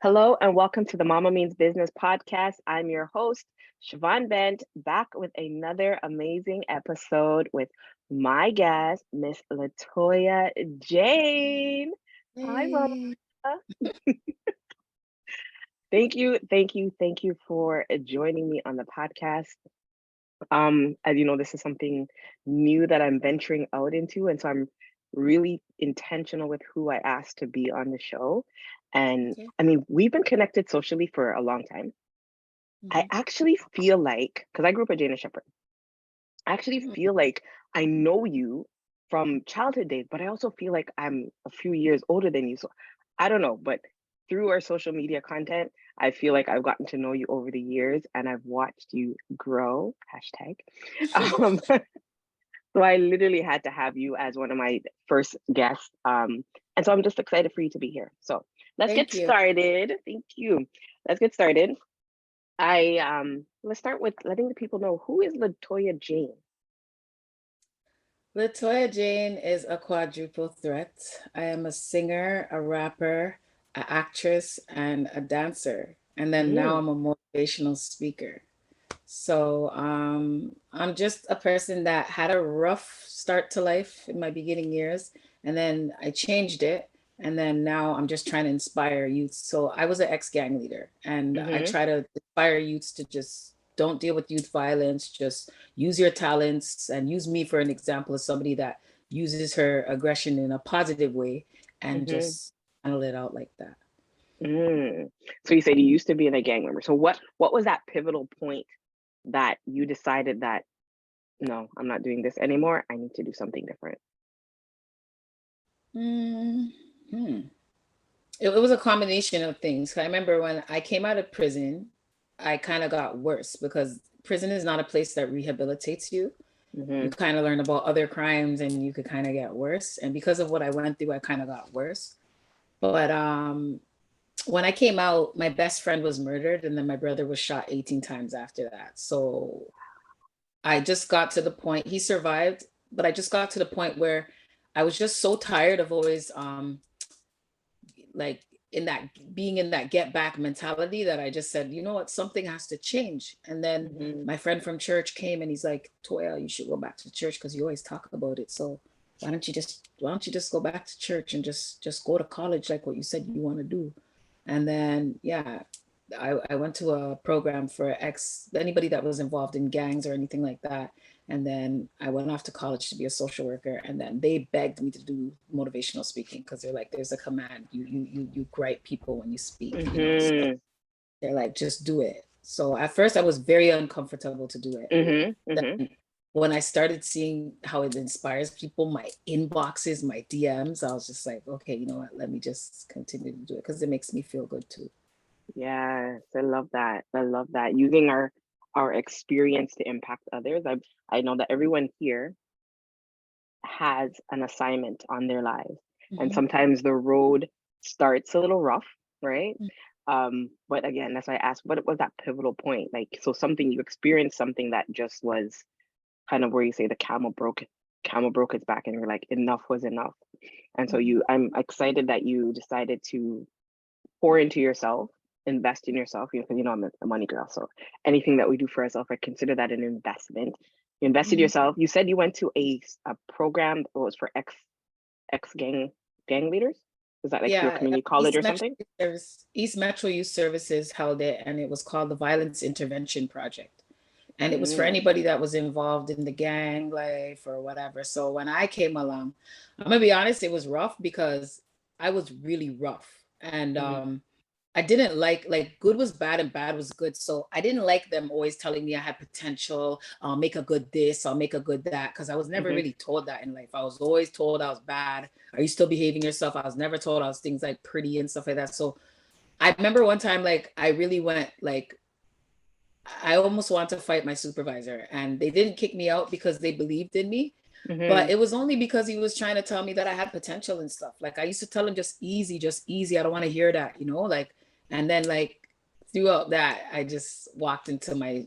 Hello and welcome to the Mama Means Business podcast. I'm your host, Siobhan Bent, back with another amazing episode with my guest, Miss Latoya Jane. Hi, Mama. Hey. Thank you for joining me on the podcast. As you know, this is something new that I'm venturing out into, and so I'm really intentional with who I asked to be on the show. And Okay. I mean, we've been connected socially for a long time. I actually feel like, because I grew up a Danish Shepherd, I actually Mhm. feel like I know you from childhood days, but I also feel like I'm a few years older than you. So I don't know, but through our social media content, I feel like I've gotten to know you over the years and I've watched you grow, hashtag. Um, so I literally had to have you as one of my first guests. And so I'm just excited for you to be here. So let's get Thank you. started. Thank you. Let's get started. Let's start with letting the people know, who is Latoya Jane? LaToya Jane is a quadruple threat. I am a singer, a rapper, an actress, and a dancer. And then now Mm, I'm a motivational speaker. So I'm just a person that had a rough start to life in my beginning years, and then I changed it. And then now I'm just trying to inspire youth. So I was an ex-gang leader, and I mm-hmm, try to inspire youths to just don't deal with youth violence, just use your talents and use me for an example of somebody that uses her aggression in a positive way and mm-hmm, just handle it out like that. mm. So you said you used to be in a gang member. So what was that pivotal point that you decided that, no, I'm not doing this anymore. I need to do something different. Mm, hmm. It was a combination of things. I remember when I came out of prison, I kind of got worse because prison is not a place that rehabilitates you. You Mm-hmm, kind of learn about other crimes and you could kind of get worse. And because of what I went through, I kind of got worse. But when I came out, my best friend was murdered, and then my brother was shot 18 times after that. So I just got to the point, he survived, but I just got to the point where I was just so tired of always like in that being in that get back mentality that I just said, you know what, something has to change. And then mm-hmm, my friend from church came and he's like, Toya, you should go back to church because you always talk about it. So why don't you just go back to church and just go to college like what you said you want to do? And then yeah, I went to a program for anybody that was involved in gangs or anything like that. And then I went off to college to be a social worker. And then they begged me to do motivational speaking because they're like, there's a command. You gripe people when you speak. So mm-hmm, they're like, just do it. So at first I was very uncomfortable to do it. mm-hmm, mm-hmm. Then when I started seeing how it inspires people, my inboxes, my DMs, I was just like, okay, you know what? Let me just continue to do it because it makes me feel good too. Yes, I love that. I love that. Using our experience to impact others. I know that everyone here has an assignment on their lives. And Mhm. sometimes the road starts a little rough, right? But again, that's why I asked, what was that pivotal point? Like, so something you experienced, something that just was kind of where you say the camel broke its back and you're like, enough was enough. And so Mhm. I'm excited that you decided to pour into yourself, invest in yourself, because I'm a money girl. So anything that we do for ourselves, I consider that an investment. You invested Mhm. yourself. You said you went to a program that was for ex gang leaders. Is that like through a Yeah, community college or something? East Metro Youth Services held it, and it was called the Violence Intervention Project. And it was for Mm, anybody that was involved in the gang life or whatever. So when I came along, I'm gonna be honest, it was rough because I was really rough. And mm-hmm, I didn't like good was bad and bad was good. So I didn't like them always telling me I had potential. I'll make a good this, I'll make a good that. Cause I was never mm-hmm, really told that in life. I was always told I was bad. Are you still behaving yourself? I was never told I was things like pretty and stuff like that. So I remember one time like I really went like I almost wanted to fight my supervisor, and they didn't kick me out because they believed in me. But mm-hmm, it was only because he was trying to tell me that I had potential and stuff. Like I used to tell him just easy, just easy. I don't want to hear that, like, and then like throughout that, I just walked into my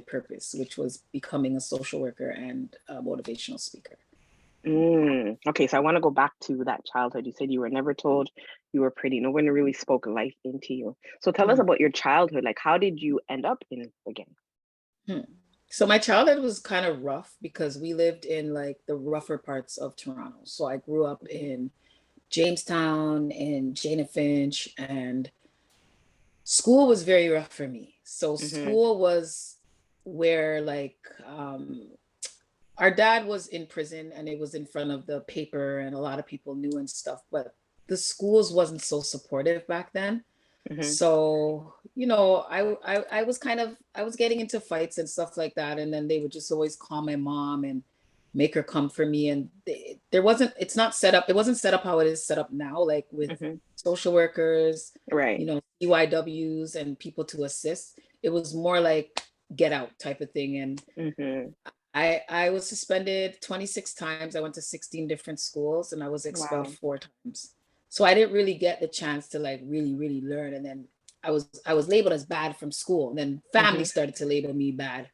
purpose, which was becoming a social worker and a motivational speaker. Okay, so I want to go back to that childhood. You said you were never told you were pretty. No one really spoke life into you. So tell us Hmm. about your childhood. Like, how did you end up in the gang? Hmm. So my childhood was kind of rough because we lived in like the rougher parts of Toronto. So I grew up in Jamestown and Jane Finch, and school was very rough for me. So Mm-hmm. school was where like our dad was in prison and it was in front of the paper and a lot of people knew and stuff, but the schools wasn't so supportive back then. Mm-hmm. So, I was kind of, I was getting into fights and stuff like that. And then they would just always call my mom and make her come for me. And there wasn't, it's not set up, it wasn't set up how it is set up now, like with Mm-hmm. social workers, Right. CYWs and people to assist. It was more like get out type of thing. And Mm-hmm. I was suspended 26 times. I went to 16 different schools and I was expelled Wow. 4 times. So I didn't really get the chance to like really, really learn. And then I was labeled as bad from school. And then family Mm-hmm. started to label me bad.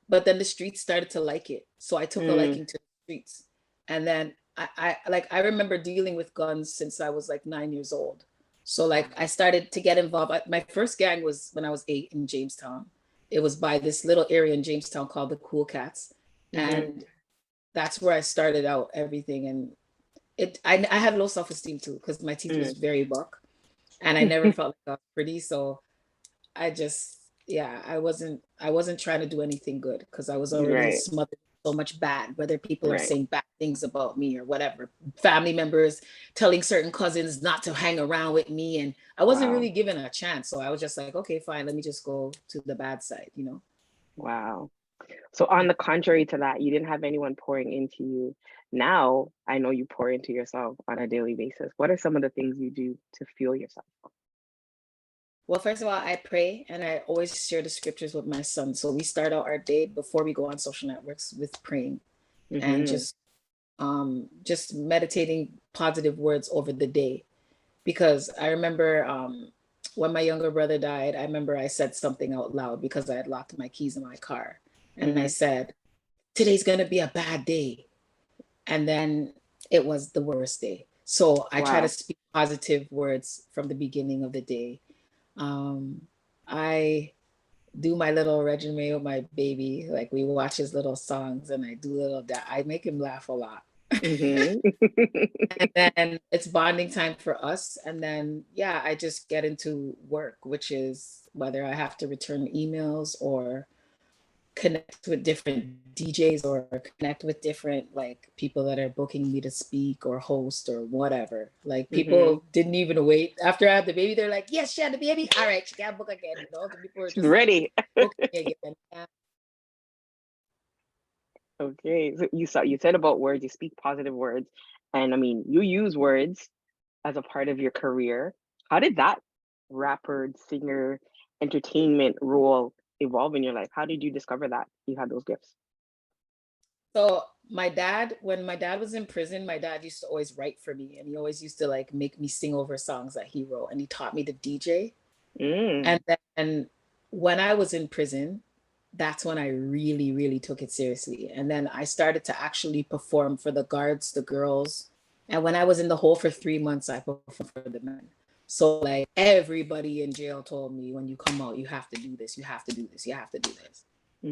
But then the streets started to like it. So I took a Mm. liking to the streets. And then I remember dealing with guns since I was like 9 years old. So like I started to get involved. My first gang was when I was 8 in Jamestown. It was by this little area in Jamestown called the Cool Cats, Mm-hmm. and that's where I started out everything. And I had low self-esteem too because my teeth was Mm. very buck and I never felt like I was pretty. So I just, yeah, I wasn't trying to do anything good because I was already Right. smothered so much bad, whether people are Right. saying bad things about me or whatever, family members telling certain cousins not to hang around with me, and I wasn't Wow. really given a chance. So I was just like, okay, fine, let me just go to the bad side. Wow. So on the contrary to that, you didn't have anyone pouring into you. Now I know you pour into yourself on a daily basis. What are some of the things you do to fuel yourself? Well, first of all, I pray and I always share the scriptures with my son. So we start out our day before we go on social networks with praying and Mm-hmm. just meditating positive words over the day. Because I remember when my younger brother died, I remember I said something out loud because I had locked my keys in my car. And I Mm-hmm. said, today's gonna be a bad day. And then it was the worst day. So I try to Wow. speak positive words from the beginning of the day. um, I do my little regimen with my baby. Like we watch his little songs and I do little that. I make him laugh a lot. Mm-hmm. And then it's bonding time for us. And then, yeah, I just get into work, which is whether I have to return emails or connect with different DJs or connect with different like people that are booking me to speak or host or whatever. Like Mm-hmm. people didn't even wait after I had the baby. They're like, yes, she had the baby. All right, she got book again. The people are She's just ready. booking again. Yeah. Okay. So you said about words, you speak positive words. And I mean, you use words as a part of your career. How did that rapper, singer, entertainment role evolve in your life? How did you discover that you had those gifts? So my dad, when my dad was in prison, my dad used to always write for me, and he always used to like make me sing over songs that he wrote, and he taught me to DJ. And Mm. then when I was in prison, that's when I really, really took it seriously. And then I started to actually perform for the guards, the girls. And when I was in the hole for 3 months, I performed for the men. So like everybody in jail told me, when you come out, you have to do this, you have to do this, you have to do this.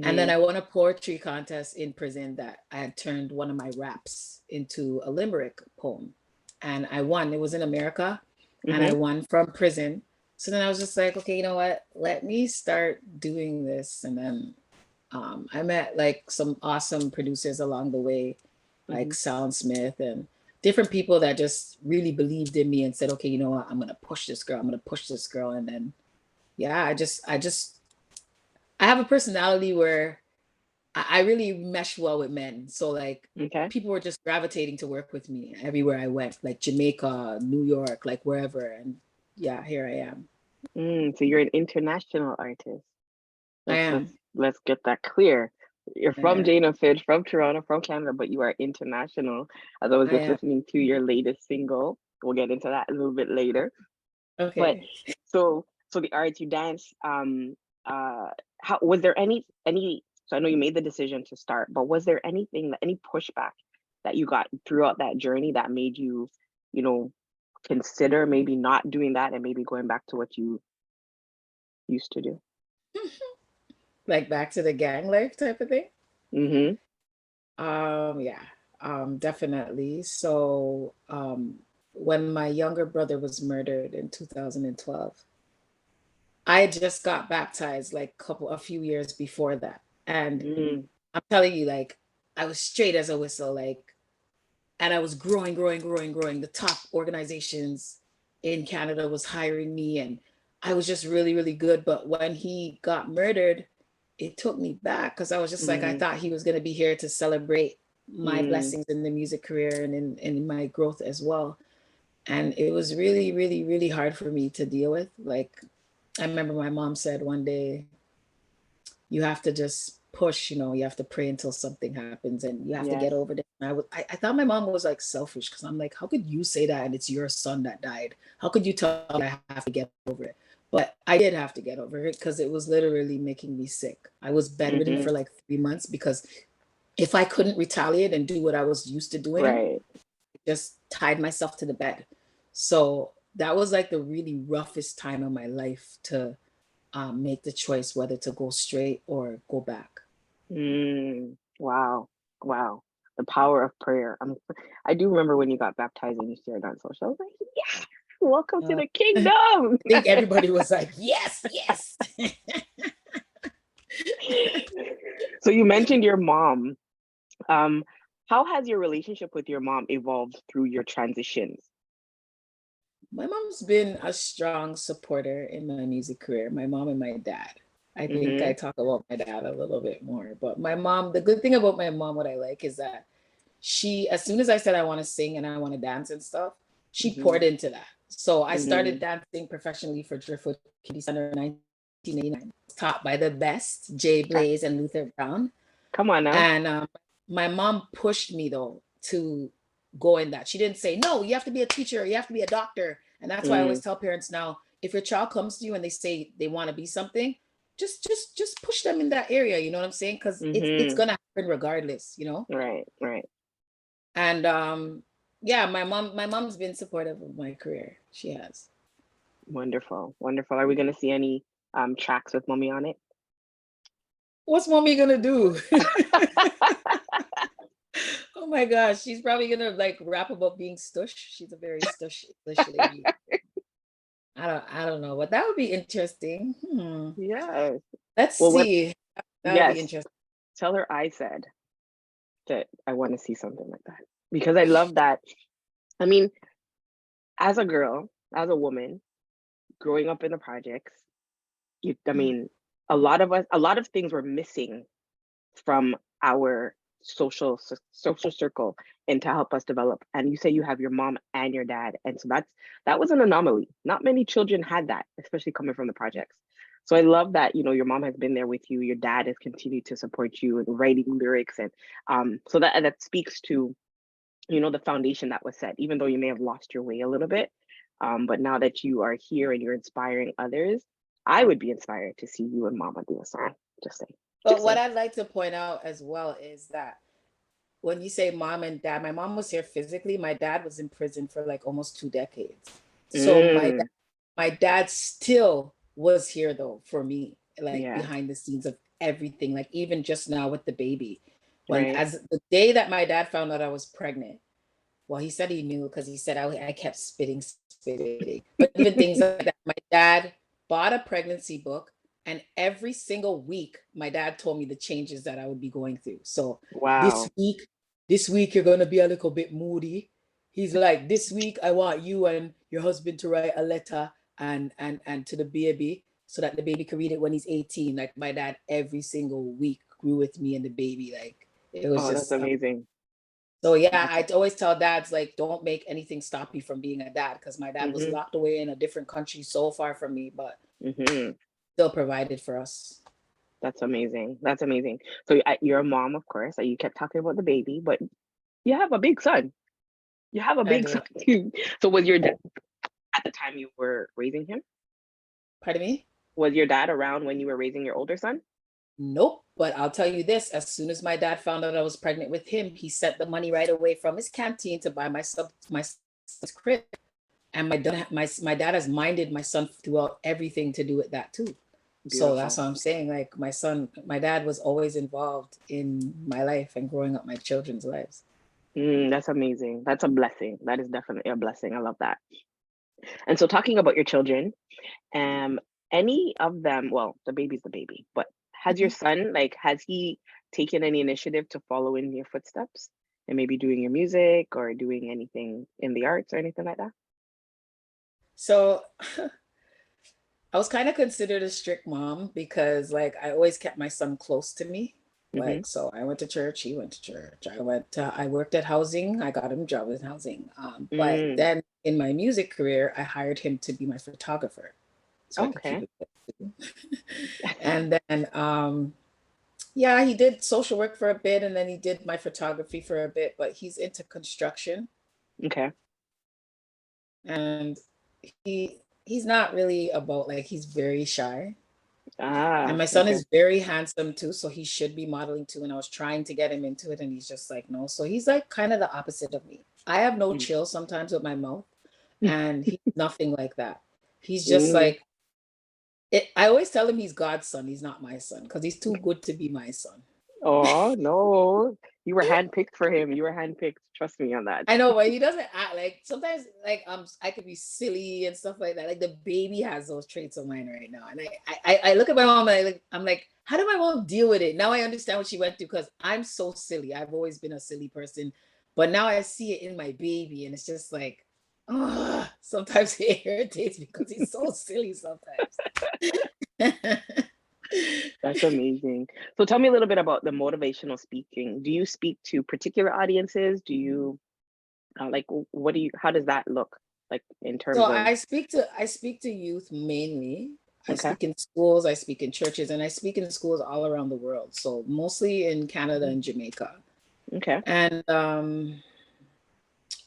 And then Mhm. I won a poetry contest in prison that I had turned one of my raps into a limerick poem. And I won. It was in America. And I Mhm. won from prison. So then I was just like, okay, you know what? Let me start doing this. And then I met like some awesome producers along the way, like Mhm. Soundsmith and different people that just really believed in me and said, okay, you know what? I'm gonna push this girl. I'm gonna push this girl. And then yeah, I have a personality where I really mesh well with men. So like Okay. people were just gravitating to work with me everywhere I went, like Jamaica, New York, like wherever. And yeah, here I am. So you're an international artist. I Let's let's am. let's get that clear. You're from Yeah, Jane Finch, from Toronto, from Canada, but you are international. As I was I just am. listening to your latest single, we'll get into that a little bit later. But Okay. so So the arts, you dance. How was there any? So I know you made the decision to start, but was there anything, any pushback that you got throughout that journey that made you, you know, consider maybe not doing that and maybe going back to what you used to do? Like back to the gang life type of thing. Mm-hmm. Yeah, definitely. So, when my younger brother was murdered in 2012, I had just got baptized like a few years before that. And Mm, I'm telling you, like, I was straight as a whistle, like, and I was growing, growing, growing, growing. The top organizations in Canada was hiring me, and I was just really, really good. But when he got murdered, it took me back because I was just like, I mm, thought he was going to be here to celebrate my mm, blessings in the music career and in my growth as well. And it was really, really, really hard for me to deal with. Like, I remember my mom said one day, you have to just push, you have to pray until something happens and you have to yes. get over it. And I thought my mom was like selfish because I'm like, how could you say that and it's your son that died? How could you tell me I have to get over it? But I did have to get over it because it was literally making me sick. I was bedridden Mm-hmm. for like 3 months because if I couldn't retaliate and do what I was used to doing, Right. I just tied myself to the bed. So that was like the really roughest time of my life to make the choice whether to go straight or go back. Mm, wow. Wow. The power of prayer. I do remember when you got baptized and you shared on social. I was like, yeah, welcome to Uh, the I kingdom. think everybody was like, yes, yes. So you mentioned your mom. Um, how has your relationship with your mom evolved through your transitions? My mom's been a strong supporter in my music career, my mom and my dad. I think Mm-hmm. I talk about my dad a little bit more, but my mom, the good thing about my mom, what I like is that as soon as I said I want to sing and I want to dance and stuff, she Mm-hmm. poured into that. So I started Mm-hmm. dancing professionally for Driftwood Community Center in 1989, taught by the best, Jay Blaze and Luther Brown. Come on now. And my mom pushed me though to go in that. She didn't say, no, you have to be a teacher, you have to be a doctor. And that's why I always Mm, tell parents now, if your child comes to you and they say they want to be something, just push them in that area. You know what I'm saying? Because it's mm-hmm. gonna happen regardless. Right, right. And yeah, my mom's been supportive of my career. She has. Wonderful, wonderful. Are we gonna see any tracks with mommy on it? What's mommy gonna do? Oh my gosh, she's probably gonna like rap about being stush. She's a very stush English lady. I don't know, but that would be interesting. Yes. Let's Well, what? see. That would be Yes. interesting. Tell her I said that I want to see something like that because I love that. I mean, as a girl, as a woman, growing up in the projects, I Mm. mean, a lot of things were missing from our social circle and to help us develop. And you say you have your mom and your dad, and so that was an anomaly. Not many children had that, especially coming from the projects. So I love that your mom has been there with you. Your dad has continued to support you and writing lyrics, and so that speaks to the foundation that was set. Even though you may have lost your way a little bit, but now that you are here and you're inspiring others, I would be inspired to see you and mama do a song. Just say, But just what say. I'd like to point out as well is that when you say mom and dad, my mom was here physically. My dad was in prison for like almost 2 decades. So Mm, my dad still was here though for me, like yeah. behind the scenes of everything. Like even just now with the baby, when Right. as the day that my dad found out I was pregnant, well, he said he knew because he said I kept spitting. But even things like that, my dad bought a pregnancy book, and every single week, my dad told me the changes that I would be going through. So this Wow. week, this week you're gonna be a little bit moody. He's like, this week I want you and your husband to write a letter and to the baby so that the baby can read it when he's 18. Like my dad every single week grew with me and the baby. Like it was Oh, that's just amazing. so yeah, That's I always tell dads like, don't make anything stop you from being a dad because my dad was mm-hmm, locked away in a different country so far from me, but mm-hmm. still provided for us. That's amazing. That's amazing. So you're a mom, of course. You kept talking about the baby, but you have a big son. You have a I big do. son too. So was your dad at the time you were raising him? Pardon me? Was your dad around when you were raising your older son? Nope. But I'll tell you this, as soon as my dad found out I was pregnant with him, he sent the money right away from his canteen to buy my son's crib. And my dad has minded my son throughout everything to do with that too. So that's Beautiful. what I'm saying. Like my dad was always involved in my life and growing up my children's lives. That's amazing. That's a blessing. That is definitely a blessing. I love that. And so talking about your children, um, any of them, well, the baby's the baby, but has your Mhm. son, like, has he taken any initiative to follow in your footsteps and maybe doing your music or doing anything in the arts or anything like that? So I was kind of considered a strict mom because like I always kept my son close to me. Mm-hmm. Like so I went to church, he went to church. I worked at housing, I got him a job in housing. But Mm, then in my music career, I hired him to be my photographer so I could keep okay. it too. And then yeah, he did social work for a bit and then he did my photography for a bit, but he's into construction Okay. and he's not really about like he's very shy. And Ah, my son okay. is very handsome too, so he should be modeling too. And I was trying to get him into it, and he's just like, no. So he's like kind of the opposite of me. I have no Mm. chill sometimes with my mouth, and he's nothing like that. He's just Mm. like it. I always tell him he's God's son. He's not my son because he's too good to be my son. Oh, no. You were handpicked for him. You were handpicked. Trust me on that. I know, but he doesn't act like sometimes like I could be silly and stuff like that. Like the baby has those traits of mine right now. And I look at my mom and I'm like, how did my mom deal with it? Now I understand what she went through because I'm so silly. I've always been a silly person. But now I see it in my baby and it's just like, oh, sometimes it irritates me because he's so silly sometimes. That's amazing. So tell me a little bit about the motivational speaking. Do you speak to particular audiences? Do you like what do you how does that look like in So terms of I speak to youth mainly. I okay. speak in schools, I speak in churches, and I speak in schools all around the world. So mostly in Canada and Jamaica. Okay. And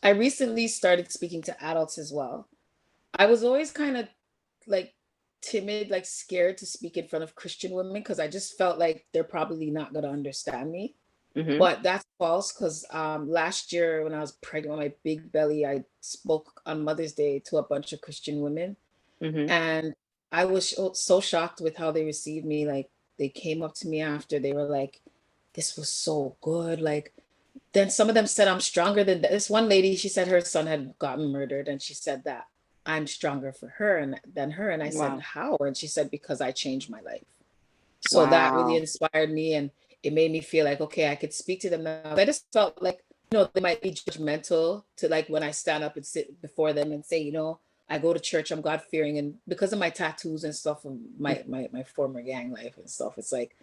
I recently started speaking to adults as well. I was always kind of like timid, like scared to speak in front of Christian women because I just felt like they're probably not going to understand me. Mm-hmm. But that's false because last year when I was pregnant with my big belly, I spoke on Mother's Day to a bunch of Christian women. Mm-hmm. And I was so shocked with how they received me. Like they came up to me after, they were like, this was so good. Like, then some of them said, I'm stronger than this one lady. She said her son had gotten murdered, and she said that I'm stronger for her and than her. And I said, Wow. how? And she said, because I changed my life. So that really Wow. inspired me and it made me feel like, okay, I could speak to them now. I just felt like, they might be judgmental to like when I stand up and sit before them and say, I go to church, I'm God fearing. And because of my tattoos and stuff from my former gang life and stuff, it's like,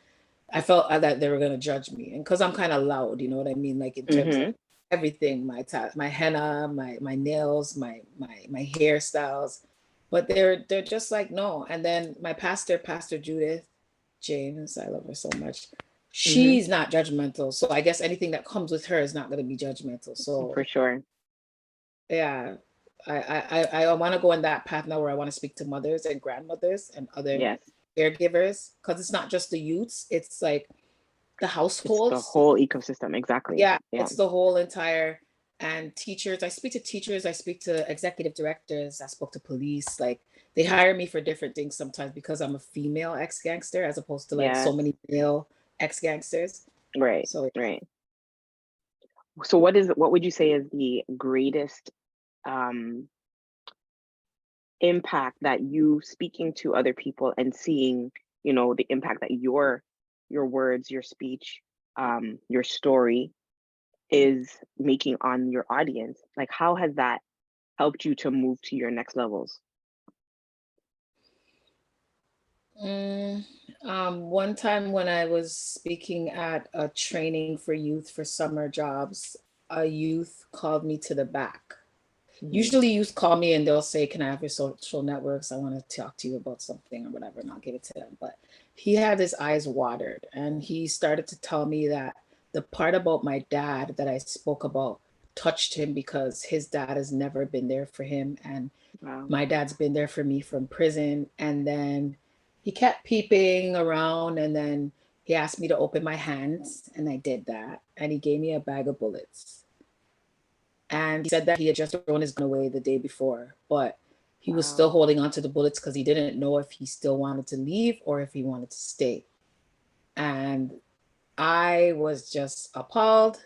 I felt that they were going to judge me. And because I'm kind of loud, you know what I mean? Like in terms of Mm-hmm. everything, my henna, my nails, my hairstyles. But they're just like, no. And then my Pastor Judith, James, I love her so much. Mm-hmm. She's not judgmental. So I guess anything that comes with her is not going to be judgmental. For So sure. yeah, I want to go in that path now where I want to speak to mothers and grandmothers and other Yes. caregivers because it's not just the youths, it's like the It's the households. whole ecosystem. Exactly. Yeah, Yeah. it's the whole entire and teachers. I speak to teachers, I speak to executive directors, I spoke to police. Like they hire me for different things sometimes because I'm a female ex-gangster as opposed to like so Yes. many male ex-gangsters. Right. So Right. So what would you say is the greatest um impact that you speaking to other people and seeing, the impact that your words, your speech, your story is making on your audience? Like how has that helped you to move to your next levels? Mm, one time when I was speaking at a training for youth for summer jobs, a youth called me to the back. Mhm. Usually youth call me and they'll say, can I have your social networks? I want to talk to you about something or whatever, and I'll give it to them. But he had his eyes watered and he started to tell me that the part about my dad that I spoke about touched him because his dad has never been there for him. And Wow. my dad's been there for me from prison. And then he kept peeping around, and then he asked me to open my hands, and I did that. And he gave me a bag of bullets. And he said that he had just thrown his gun away the day before, but he was still Wow. holding on to the bullets because he didn't know if he still wanted to leave or if he wanted to stay. And I was just appalled.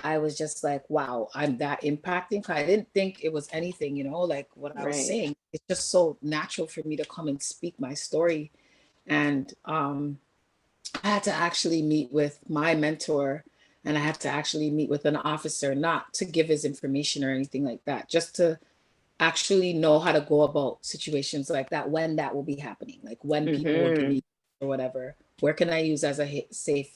I was just like, wow, I'm that impacting. I didn't think it was anything, like what I was Right. saying. It's just so natural for me to come and speak my story. And I had to actually meet with my mentor, and I had to actually meet with an officer, not to give his information or anything like that, just to actually know how to go about situations like that when that will be happening, like when people will give Mm-hmm. me or whatever. Where can I use as a safe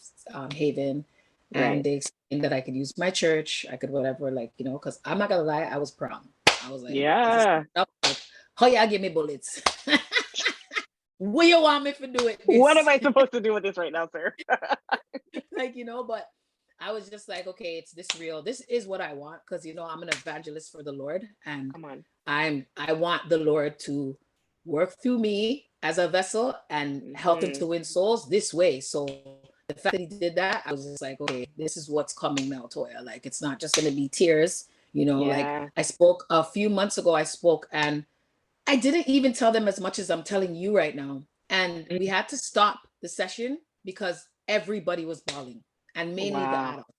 haven? And Right. they explained that I could use my church, I could whatever, like, because I'm not gonna lie, I was proud. I was like, is this Yeah. up? Like, oh yeah, give me bullets. What you want me to do it What am this? I supposed to do with this right now, sir? Like, but I was just like, okay, it's this real. This is what I want, because I'm an evangelist for the Lord, and Come on. I want the Lord to work through me as a vessel and help him Mm-hmm. to win souls this way. So the fact that he did that, I was just like, okay, this is what's coming now, Toya. Like, it's not just gonna be tears, like Yeah. I spoke a few months ago, and I didn't even tell them as much as I'm telling you right now. And we Mm. had to stop the session because everybody was bawling, and mainly the Wow. adult,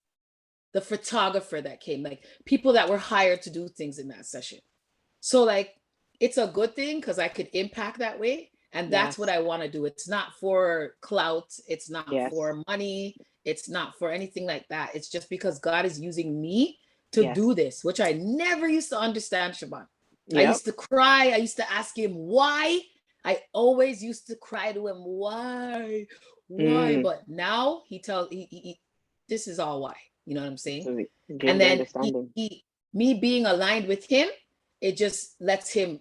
the photographer that came, like people that were hired to do things in that session. So, like, it's a good thing because I could impact that way. And that's what Yes. I want to do. It's not for clout, it's not Yes. for money, it's not for anything like that. It's just because God is using me to Yes. do this, which I never used to understand, Shaban. I Yep. used to cry. I used to ask him why. I always used to cry to him, why? Mm. But now he tells this is all why. You know what I'm saying? So And gain the then understanding. me being aligned with him, it just lets him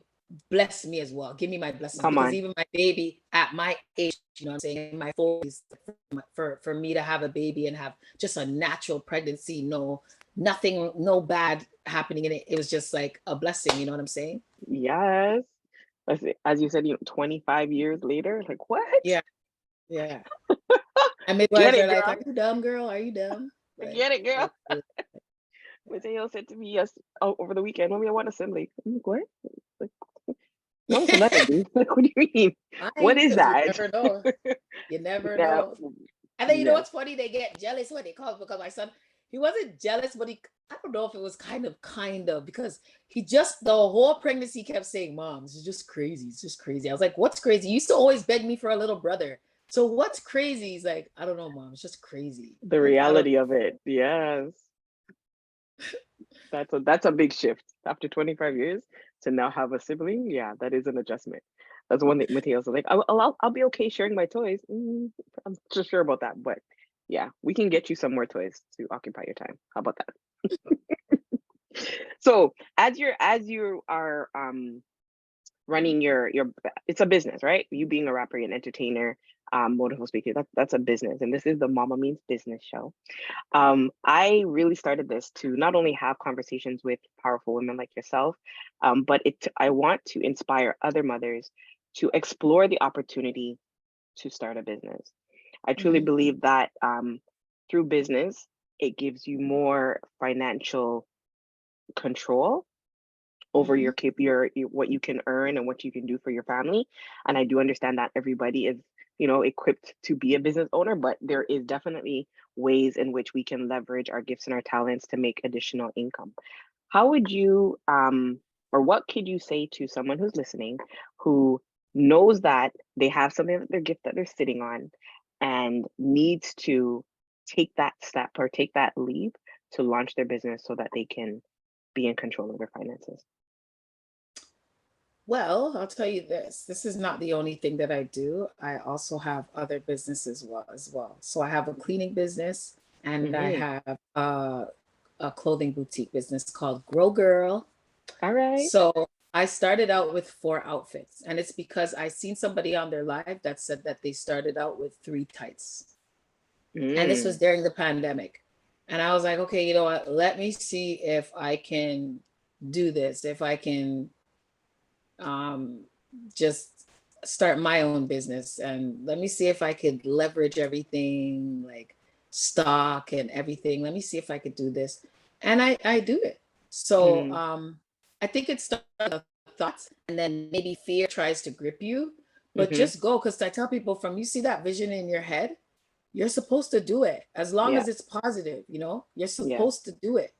bless me as well. Give me my blessings, Come because on. even my baby at my age, what I'm saying, in my 40s, for me to have a baby and have just a natural pregnancy, nothing, no bad happening in it. It was just like a blessing. You know what I'm saying? Yes. As you said, 25 years later, like what? Yeah, yeah. And Get midwives are it, like, "Are girl. you dumb, girl? Are you dumb?" Like, Get it, girl. yeah. Mateo said to me over the weekend, "Mommy, I want assembly." I'm like, "What? Like, what a celebrity? Like, what do you mean? What Fine, is because you that?" never know. You never Yeah. know. And then Yes. what's funny? They get jealous when they call, because my son, he wasn't jealous, but I don't know if it was kind of, because he just the whole pregnancy kept saying, "Mom, this is just crazy. It's just crazy." I was like, "What's crazy?" You used to always beg me for a little brother. So what's crazy? He's like, "I don't know, Mom. It's just crazy." The Like, I don't. reality of it. Yes. That's a big shift. After 25 years to now have a sibling, yeah, that is an adjustment. That's one thing Mateo's like, I'll be okay sharing my toys. I'm not so sure about that, but yeah, we can get you some more toys to occupy your time. How about that? So as you are running your it's a business, right? You being a rapper and entertainer, motivational speaker, that's a business, and this is the Mama Means Business show. I really started this to not only have conversations with powerful women like yourself, but I want to inspire other mothers to explore the opportunity to start a business. I truly Mhm. believe that through business, it gives you more financial control over Mhm. your what you can earn and what you can do for your family. And I do understand that everybody is, equipped to be a business owner, but there is definitely ways in which we can leverage our gifts and our talents to make additional income. How would you or what could you say to someone who's listening who knows that they have something that their gift that they're sitting on and needs to take that step or take that leap to launch their business so that they can be in control of their finances? Well, I'll tell you this. This is not the only thing that I do. I also have other businesses as well. So I have a cleaning business, and I Mhm. have a clothing boutique business called Grow Girl. Alright. So I started out with 4 outfits, and it's because I seen somebody on their live that said that they started out with 3 tights. And this was Mm. during the pandemic. And I was like, okay, you know what? Let me see if I can do this, if I can um, just start my own business, and let me see if I could leverage everything like stock and everything. Let me see if I could do this. And I do it. So Mm, I think it starts with thoughts, and then maybe fear tries to grip you, but mm-hmm. just go. Because I tell people, from you see that vision in your head, you're supposed to do it as long Yeah. as it's positive, you know, you're Yeah. supposed to do it.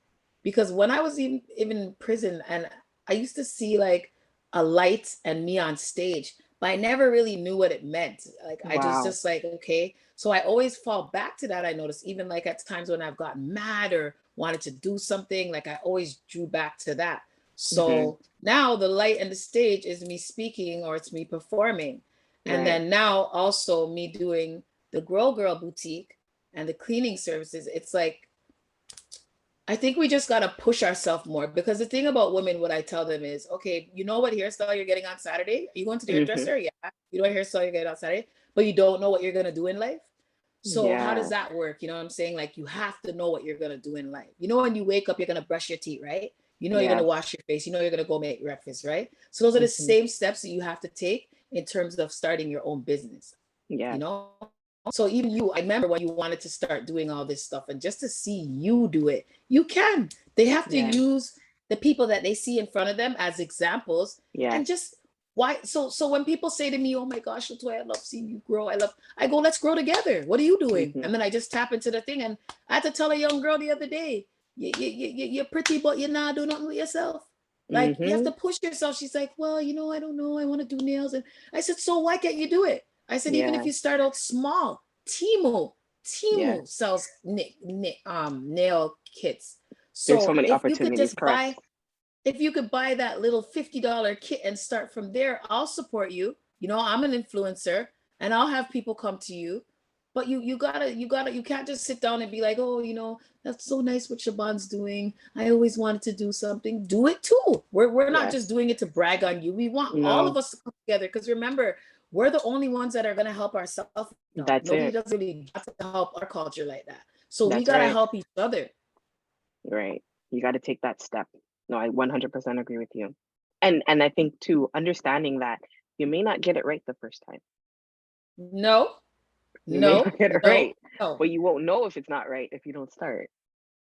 Because when I was even in prison, and I used to see like a light and me on stage, but I never really knew what it meant. Like I Wow. just like, okay. So I always fall back to that. I noticed even like at times when I've gotten mad or wanted to do something, like I always drew back to that. Mm-hmm. So now the light and the stage is me speaking or it's me performing. And Right. then now also me doing the Grow Girl boutique and the cleaning services. It's like, I think we just got to push ourselves more, because the thing about women, what I tell them is, okay, you know what hairstyle you're getting on Saturday? Are you going to the Mm-hmm. hairdresser? Yeah. You know what hairstyle you're getting on Saturday, but you don't know what you're going to do in life. So how does Yeah. that work? You know what I'm saying? Like you have to know what you're going to do in life. You know, when you wake up, you're going to brush your teeth, right? You know, you're going to Yes. wash your face. You know, you're going to go make breakfast, right? So those are the Mm-hmm. same steps that you have to take in terms of starting your own business, you Yes. know? So even you, I remember when you wanted to start doing all this stuff, and just to see you do it, you can. They have to Yes. use the people that they see in front of them as examples, Yes. and just why so when people say to me, oh my gosh, Latoya, I love seeing you grow. I go, let's grow together. What are you doing? Mm-hmm. And then I just tap into the thing. And I had to tell a young girl the other day, you're pretty, but you're not doing nothing with yourself. Like you have Mm-hmm. to push yourself. She's like, well, you know, I don't know. I want to do nails. And I said, so why can't you do it? I said, even if Yeah. you start out small, Timu, Yeah. Timu sells nail kits. There's so So many opportunities, correct. if you could buy that little $50 kit and start from there, I'll support you. You know, I'm an influencer and I'll have people come to you. But you can't just sit down and be like, oh, you know, that's so nice what Shaban's doing. I always wanted to do something. Do it too. We're not Yes. just doing it to brag on you. We want all of No, us to come together, because remember, we're the only ones that are gonna help ourselves. No, that's nobody it. does really help our culture like that. So we That's gotta right. help each other. Right. You got to take that step. No, I 100% agree with you. And I think too, understanding that you may not get it right the first time. No, You may no, not get it no, right, no. but you won't know if it's not right if you don't start.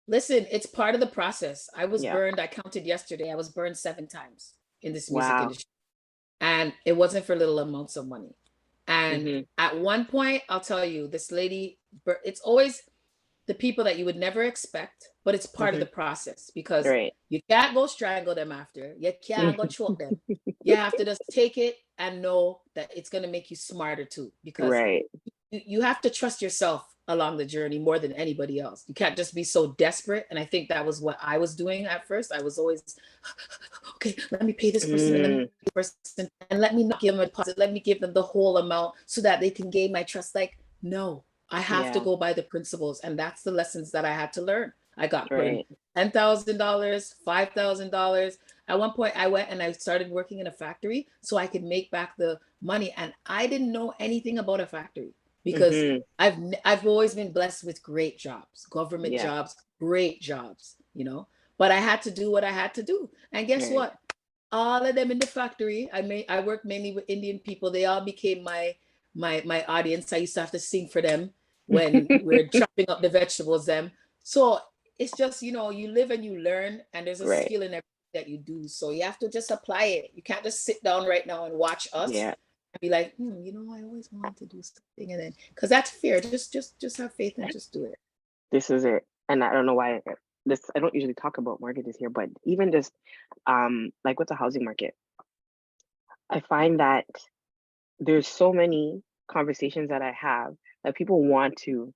Listen, it's part of the process. I was Yeah. burned. I counted yesterday. I was burned 7 times in this music Wow. industry, and it wasn't for little amounts of money. And Mm-hmm. at one point, I'll tell you, this lady, it's always the people that you would never expect, but it's part of Mm-hmm. the process, because Right. you can't go strangle them after. You can't go choke them. You have to just take it and know that it's going to make you smarter too, because Right. you have to trust yourself along the journey more than anybody else. You can't just be so desperate. And I think that was what I was doing at first. I was always, okay, let me pay this person and let me Mm, pay this person and let me not give them a deposit. Let me give them the whole amount so that they can gain my trust. Like, no, I have to yeah. go by the principles. And that's the lessons that I had to learn. I got burned Right. $10,000, $5,000. At one point, I went and I started working in a factory so I could make back the money. And I didn't know anything about a factory, because Mm-hmm. I've always been blessed with great jobs, government Yeah. jobs, great jobs, you know. But I had to do what I had to do. And guess Right. what? All of them in the factory, I worked mainly with Indian people. They all became my audience. I used to have to sing for them when we're chopping up the vegetables them. So it's just, you know, you live and you learn, and there's a Right. skill in everything that you do. So you have to just apply it. You can't just sit down right now and watch us Yeah. and be like, you know, I always wanted to do something, and then because that's fear. Just have faith and just do it. This is it. And I don't know why this I don't usually talk about mortgages here, but even just like with the housing market, I find that there's so many conversations that I have that people want to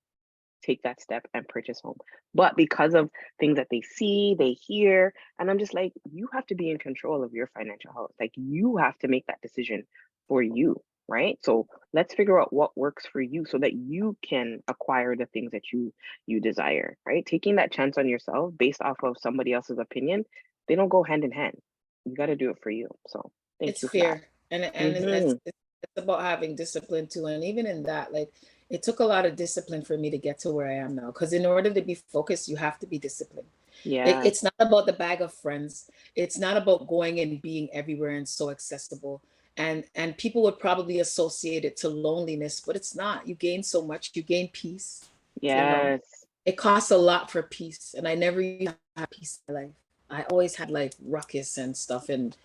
take that step and purchase home. But because of things that they see, they hear, and I'm just like, you have to be in control of your financial health. Like you have to make that decision for you, right? So let's figure out what works for you so that you can acquire the things that you desire, right? Taking that chance on yourself based off of somebody else's opinion, they don't go hand in hand. You got to do it for you. So thank It's you for that. fear, and Hmm. it's about having discipline too. And even in that, like it took a lot of discipline for me to get to where I am now. Because in order to be focused, you have to be disciplined. Yeah. It's not about the bag of friends. It's not about going and being everywhere and so accessible. And people would probably associate it to loneliness, but it's not. You gain so much. You gain peace. You know, Yes. it costs a lot for peace, and I never used to have peace in my life. I always had like ruckus and stuff, and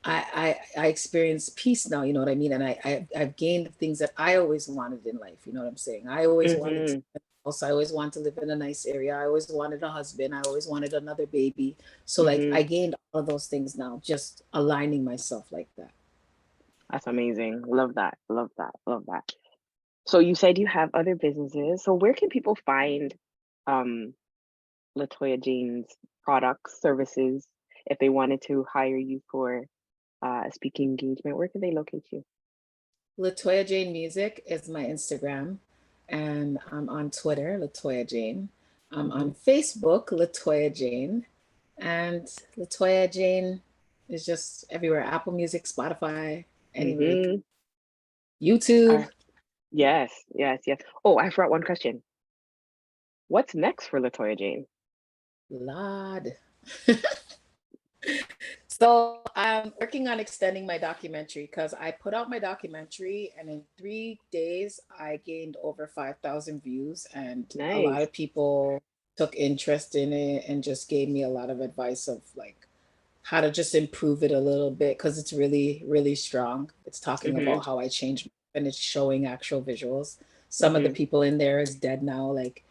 I experience peace now, you know what I mean? And I've gained things that I always wanted in life, you know what I'm saying? I always wanted to Mm-hmm. also, I always wanted to live in a nice area. I always wanted a husband. I always wanted another baby. So like Mm-hmm. I gained all of those things now, just aligning myself like that. That's amazing. Love that. Love that. Love that. So you said you have other businesses. So where can people find um LaToya Jane's products, services, if they wanted to hire you for a speaking engagement? Where can they locate you? LaToya Jane Music is my Instagram, and I'm on Twitter, LaToya Jane. I'm Mm-hmm. on Facebook, LaToya Jane, and LaToya Jane is just everywhere. Apple Music, Spotify, anywhere you Mm-hmm. YouTube. Yes, yes, yes. Oh, I forgot one question. What's next for LaToya Jane? Lord. So I'm working on extending my documentary because I put out my documentary and in 3 days I gained over 5,000 views, and a lot Nice. of people took interest in it and just gave me a lot of advice of like how to just improve it a little bit because it's really, really strong. It's talking Mm-hmm. about how I changed and it's showing actual visuals. Some of the Mm-hmm. people in there is dead now, like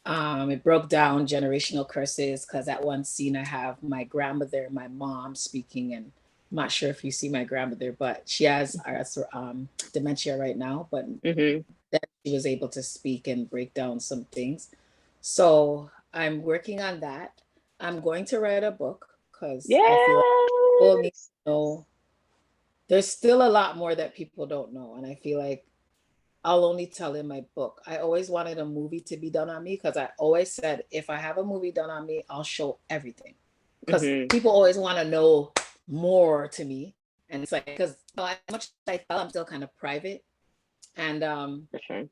it broke down generational curses because at one scene I have my grandmother, my mom speaking, and I'm not sure if you see my grandmother, but she has dementia right now. But Mm-hmm. then she was able to speak and break down some things. So I'm working on that. I'm going to write a book because I feel like people need Yes. to know. There's still a lot more that people don't know, and I feel like I'll only tell in my book. I always wanted a movie to be done on me because I always said if I have a movie done on me, I'll show everything. Because Mm-hmm. people always want to know more to me. And it's like, because as much as I tell, I'm still kind of private. And For sure.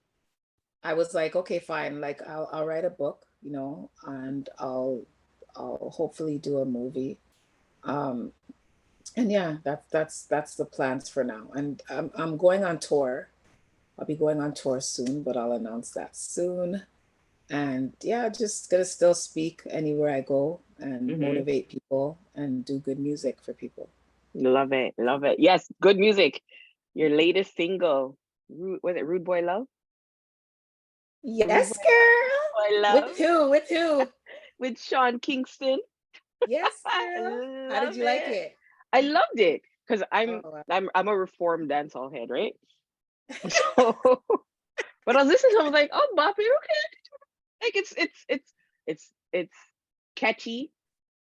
I was like, okay, fine. Like I'll write a book, you know, and I'll hopefully do a movie. Um, and yeah, that's the plans for now. And I'm going on tour. I'll be going on tour soon, but I'll announce that soon. And yeah, just gonna still speak anywhere I go and Mm-hmm. motivate people and do good music for people. Love it. Love it. Yes, good music. Your latest single, was it Rude Boy Love? Rude Boy Yes, Love. girl. Boy Love With who? With who? with Sean Kingston. Yes, I girl. How did love you like it. it? I loved it because I'm Oh, I'm I'm a reformed dancehall head, right? So, but I was listening to it, I was like, oh, Boppy, okay. Like it's catchy,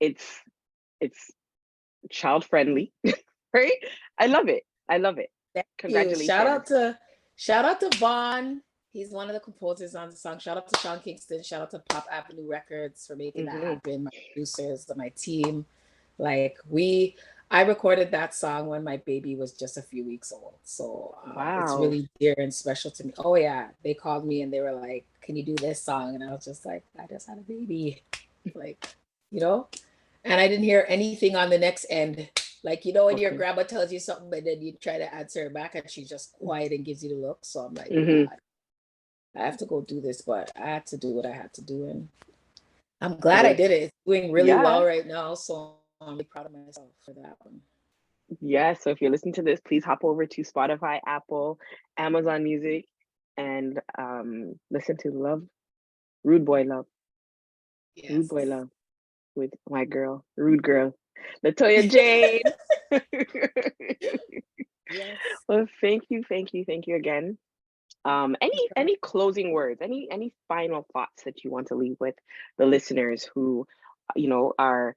it's it's child friendly, right? I love it. I love it. thank you. Congratulations. Shout out to Vaughn. He's one of the composers on the song. Shout out to Sean Kingston. Shout out to Pop Avenue Records for making that Hmm. happen. My producers, my team. Like I recorded that song when my baby was just a few weeks old. So it's Wow. really dear and special to me. Oh yeah, they called me and they were like, "Can you do this song?" And I was just like, "I just had a baby," like, you know. And I didn't hear anything on the next end. Like, you know, when your Okay. grandma tells you something, but then you try to answer her back and she's just quiet and gives you the look. So I'm like, Hmm. God, I have to go do this, but I had to do what I had to do. And I'm glad I Well, did it. It's doing really yeah. well right now. So I'm really proud of myself for that one. Yeah. So if you're listening to this, please hop over to Spotify, Apple, Amazon Music, and listen to Love, Rude Boy Love, Rude Boy Yes. Love with my girl, Rude Girl, LaToya Jane. Yes. Well, thank you again. Any closing words, any final thoughts that you want to leave with the listeners who, are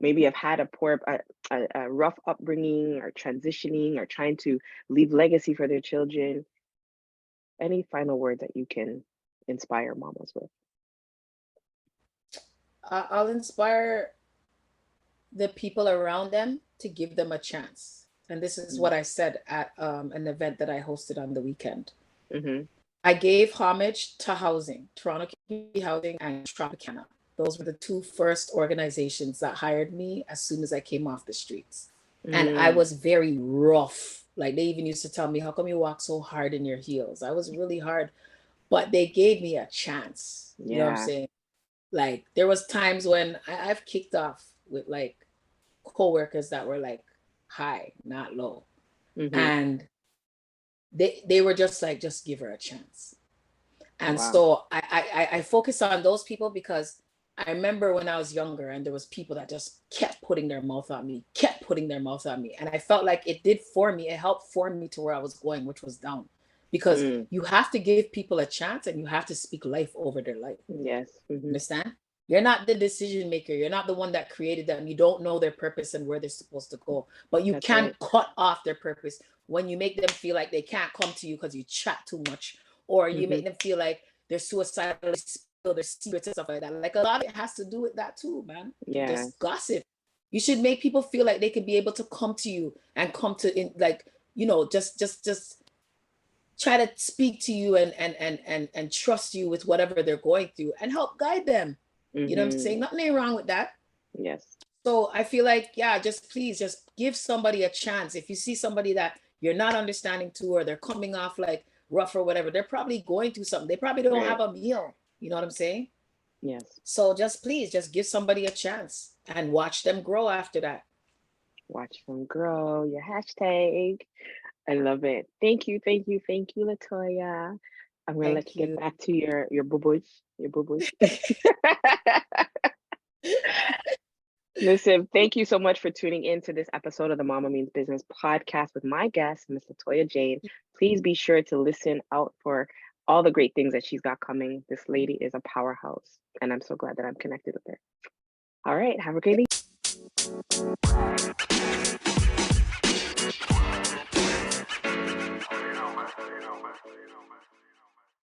maybe have had a rough upbringing or transitioning or trying to leave legacy for their children? Any final words that you can inspire mamas with? I'll inspire the people around them to give them a chance. And this is Mm, what I said at an event that I hosted on the weekend. Mm-hmm. I gave homage to housing, Toronto Community Housing and Tropicana. Those were the two first organizations that hired me as soon as I came off the streets. And I Mm, was very rough. Like they even used to tell me, how come you walk so hard in your heels? I was really hard, but they gave me a chance. You know what I'm yeah. saying? Like there was times when I've kicked off with like coworkers that were like high, not low. Mm-hmm. And they were just like, just give her a chance. And Wow. so I focus on those people because I remember when I was younger and there was people that just kept putting their mouth on me, kept putting their mouth on me. And I felt like it did for me. It helped form me to where I was going, which was down. Because Mm, you have to give people a chance and you have to speak life over their life. yes. Mm-hmm. Understand? You're not the decision maker. You're not the one that created them. You don't know their purpose and where they're supposed to go. But you That's can right. cut off their purpose when you make them feel like they can't come to you because you chat too much, or you Mm-hmm. make them feel like they're suicidal, spill their secrets and stuff like that. Like a lot of it has to do with that too, man. Yes. Just gossip. You should make people feel like they could be able to come to you and come to in like, just try to speak to you and trust you with whatever they're going through and help guide them. You know what I'm Mm-hmm. saying? Nothing wrong with that. Yes. So I feel like, yeah, just please just give somebody a chance. If you see somebody that you're not understanding to, or they're coming off like rough or whatever, they're probably going through something. They probably don't have Right. a meal. You know what I'm saying? Yes. So just please just give somebody a chance and watch them grow after that. Watch them grow. Your hashtag. I love it. Thank you. Thank you. Thank you, Latoya. I'm gonna let Thank you get you. back to your boo-boos. Your boo-boos. Listen, thank you so much for tuning in to this episode of the Mama Means Business podcast with my guest, Miss Latoya Jane. Please be sure to listen out for all the great things that she's got coming. This lady is a powerhouse, and I'm so glad that I'm connected with her. All right, have a great evening.